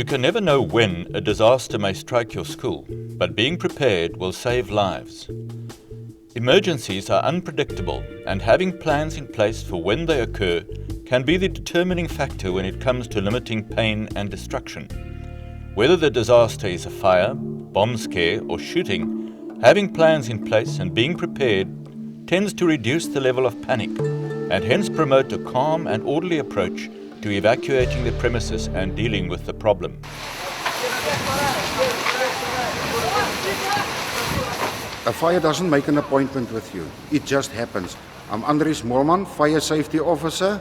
can never know when a disaster may strike your school, but being prepared will save lives. Emergencies are unpredictable, and having plans in place for when they occur can be the determining factor when it comes to limiting pain and destruction. Whether the disaster is a fire, bomb scare, or shooting, having plans in place and being prepared tends to reduce the level of panic and hence promote a calm and orderly approach to evacuating the premises and dealing with the problem. A fire doesn't make an appointment with you. It just happens. I'm Andries Moorman, Fire Safety Officer,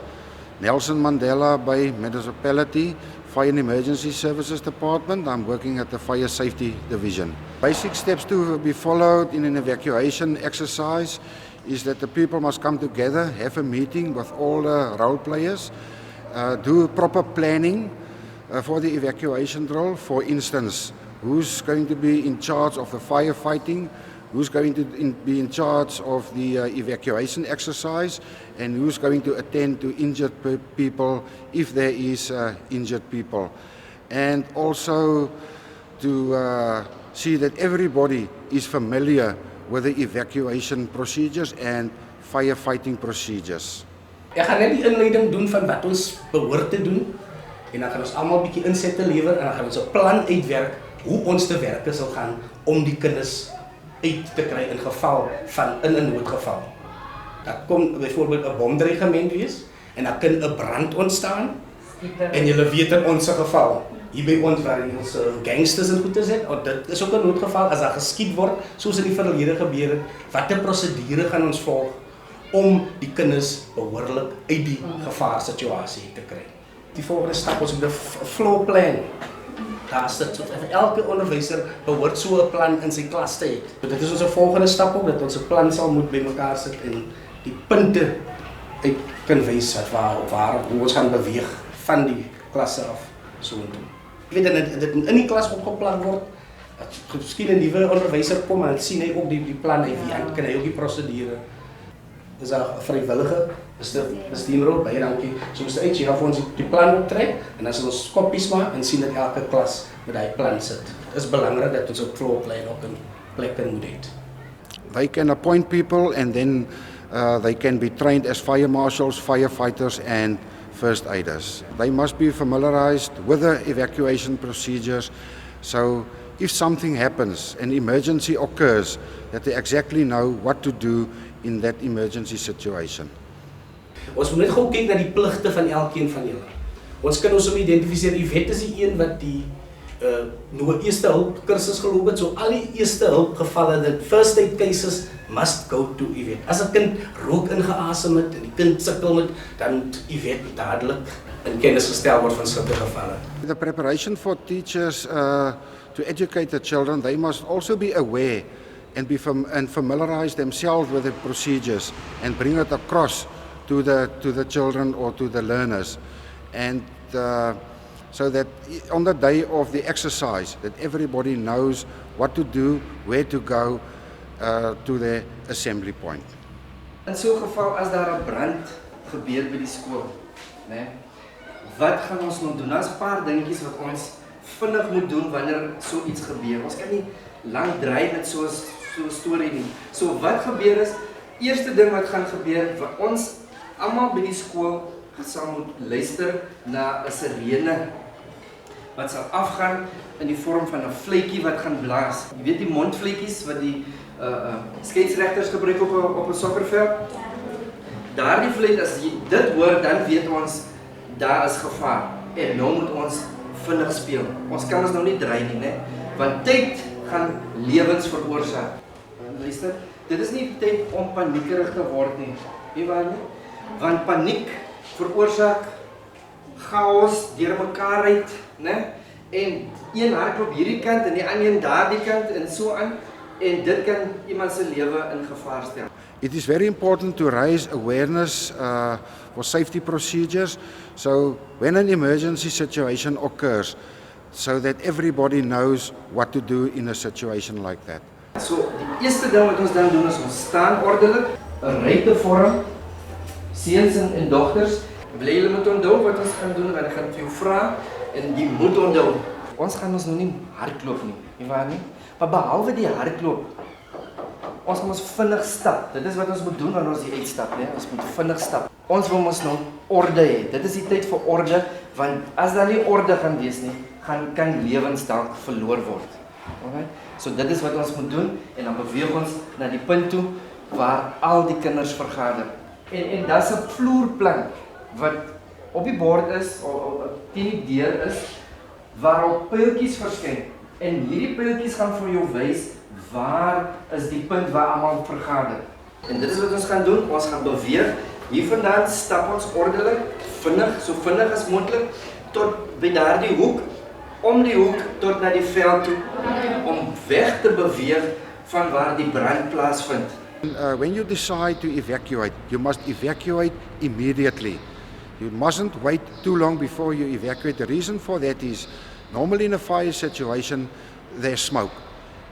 Nelson Mandela Bay Municipality, Fire and Emergency Services Department. I'm working at the Fire Safety Division. Basic steps to be followed in an evacuation exercise is that the people must come together, have a meeting with all the role players, do proper planning for the evacuation drill. For instance, who's going to be in charge of the firefighting, who's going to be in charge of the evacuation exercise, and who's going to attend to injured people if there is injured people. And also to see that everybody is familiar with the evacuation procedures and firefighting procedures. Ek gaan net die inleiding doen van wat ons behoort te doen en dan gaan ons almal 'n bietjie insette lewer en dan gaan ons 'n plan uitwerk hoe ons te werk sal gaan om die kinders uit te kry in geval van 'n noodgeval. Daar kom byvoorbeeld 'n bomdreigement wees en daar kan 'n brand ontstaan en julle weet in ons geval hier by ons waar ons gangsters en goeie sit, dit is ook 'n noodgeval as daar geskiet word soos in die verlede gebeur het, watter prosedure gaan ons volg om die kinders behoorlik uit die gevaarsituasie te kry. Die volgende stap ons moet 'n flow plan. Daar sit elke onderwyser behoort so 'n plan in sy klas te hê. Dit is ons volgende stap ook dat ons 'n plan sal moet bymekaar sit en die punte uit kan wys waar hoe ons gaan beweeg van die klasse af soontoe. Ek weet dit in die klas opgeplan word. Miskien 'n nuwe onderwyser kom en sien hy ook die plan uit wie kan hy ook die prosedure. Is daar 'n vrywillige bestuurder baie dankie. So ons uit hier af ons die plan optrek en dan sal ons koppies maak en sien dat elke klas met daai plan sit. Dit is belangrik dat ons 'n flow plan ook in plek moet hê. They can appoint people and then they can be trained as fire marshals, firefighters and first aiders. They must be familiarized with the evacuation procedures, so if something happens, an emergency occurs, that they exactly know what to do in that emergency situation. Ons moet net gou kyk na die pligte van elkeen van julle. Ons kan ons identifiseer, die wet is die een wat die nou eerste hulp kursus geloop het, so al die eerste hulp gevalle, the first aid cases must go to Yvette. As 'n kind rook ingeasem het en die kind sukkel met, dan moet Yvette dadelik in kennis gestel word van sulke gevalle. The preparation for teachers to educate the children, they must also be aware and familiarize themselves with the procedures and bring it across to the children or to the learners, and so that on the day of the exercise that everybody knows what to do, where to go to the assembly point. In so 'n geval as daar 'n brand gebeur by die skool, né? Wat gaan ons nou doen? Daar's 'n paar dingetjies wat ons vinnig moet doen wanneer so iets gebeur. Ons kan nie lank dry met so 'n storie nie. So wat gebeur is, eerste ding wat gaan gebeur, ons almal by die skool sal moet luister na 'n sirene wat sal afgaan in die vorm van 'n vletjie wat gaan blaas. Jy weet die mondvletjies wat die skeieregters gebruik op 'n sokkerveld? Daardie vlet, as jy dit hoor, dan weet ons daar is gevaar en nou moet ons vinnig speel. Ons kan ons nou nie dry nie, né? Want tyd gaan lewens veroorsaak. Luister, dit is nie tyd om paniekerig te word nie. Weet waar nie? Want paniek veroorsaak chaos deur mekaar uit, né? En een hardloop hierdie kant en die ander een daardie kant en so aan, en dit kan iemand se lewe in gevaar stel. It is very important to raise awareness for safety procedures, so when an emergency situation occurs, so that everybody knows what to do in a situation like that. So die eerste ding wat ons dan doen is ons staan ordelik, 'n ry te vorm, seuns en dogters. Wil julle moet onthou wat ons gaan doen, want ek gaan vir jou vra en jy moet onthou. ons gaan ons nou nie hardloop nie, nie waar nie? Maar behalwe die hardloop, ons moet vinnig stap. Dit is wat ons moet doen wanneer ons hier uitstap, né? Ons moet vinnig stap. Ons wil ons nou orde hê. Dit is die tyd vir orde, want as daar nie orde gaan wees nie, kan lewens dalk verloor word. Alright? So dit is wat ons moet doen en dan beweeg ons na die punt toe waar al die kinders vergader. En daar's 'n vloerplan wat op die bord is of teen die deur is waarop pyltjies verskyn. En hierdie pyltjies gaan vir jou wys waar is die punt waar almal vergader. En dit is wat ons gaan doen. Ons gaan beweeg. Hiervandaan stap ons ordelik, vinnig, so vinnig as moontlik tot by daardie hoek, om die hoek tot na die veld toe, om weg te beweeg van waar die brand plaasvind. When you decide to evacuate, you must evacuate immediately. You mustn't wait too long before you evacuate. The reason for that is, normally in a fire situation, there's smoke.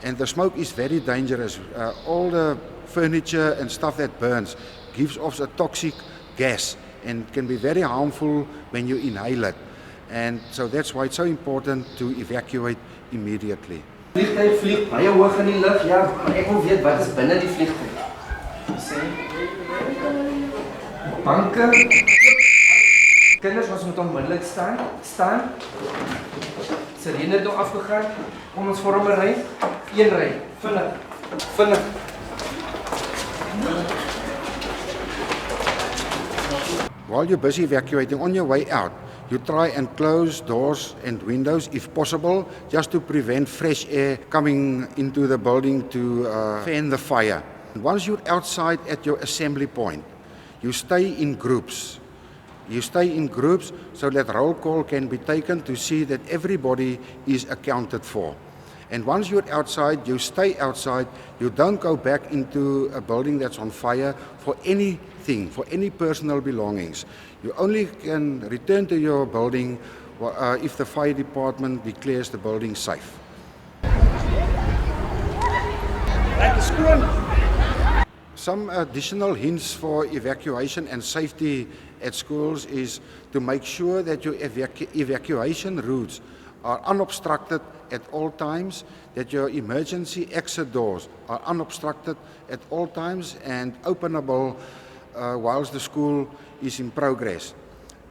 And the smoke is very dangerous. All the furniture and stuff that burns gives off a toxic gas and can be very harmful when you inhale it. And so that's why it's so important to evacuate immediately. Vliegtuig vlieg baie hoog in die lug, ja, maar ek wil weet wat is binne die vliegtuig. Sê, banke, kinders, ons moet onmiddellik staan. Sirene het nou afgegaan, kom ons vorm 'n ry, een ry, vinnig. While you're busy evacuating, on your way out, you try and close doors and windows if possible, just to prevent fresh air coming into the building to fan the fire. Once you're outside at your assembly point, you stay in groups. You stay in groups so that roll call can be taken to see that everybody is accounted for. And once you're outside, you stay outside. You don't go back into a building that's on fire for anything, for any personal belongings. You only can return to your building if the fire department declares the building safe. Some additional hints for evacuation and safety at schools is to make sure that your evacuation routes are unobstructed at all times, that your emergency exit doors are unobstructed at all times and openable whilst the school is in progress.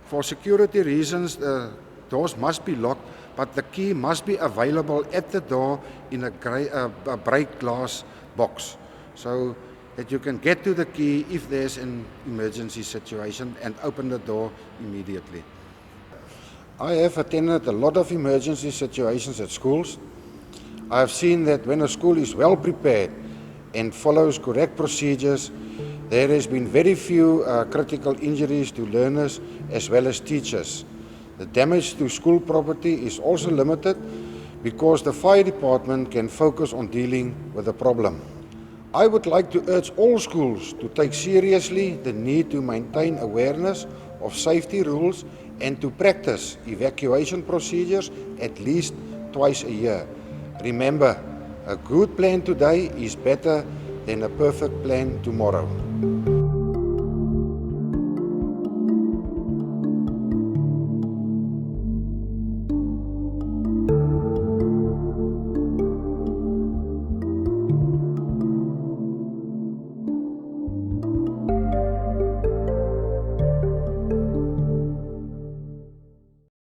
For security reasons, the doors must be locked, but the key must be available at the door in a break glass box, so that you can get to the key if there's an emergency situation and open the door immediately. I have attended a lot of emergency situations at schools. I have seen that when a school is well prepared and follows correct procedures, there has been very few critical injuries to learners as well as teachers. The damage to school property is also limited because the fire department can focus on dealing with the problem. I would like to urge all schools to take seriously the need to maintain awareness of safety rules and to practice evacuation procedures at least twice a year. Remember, a good plan today is better than a perfect plan tomorrow.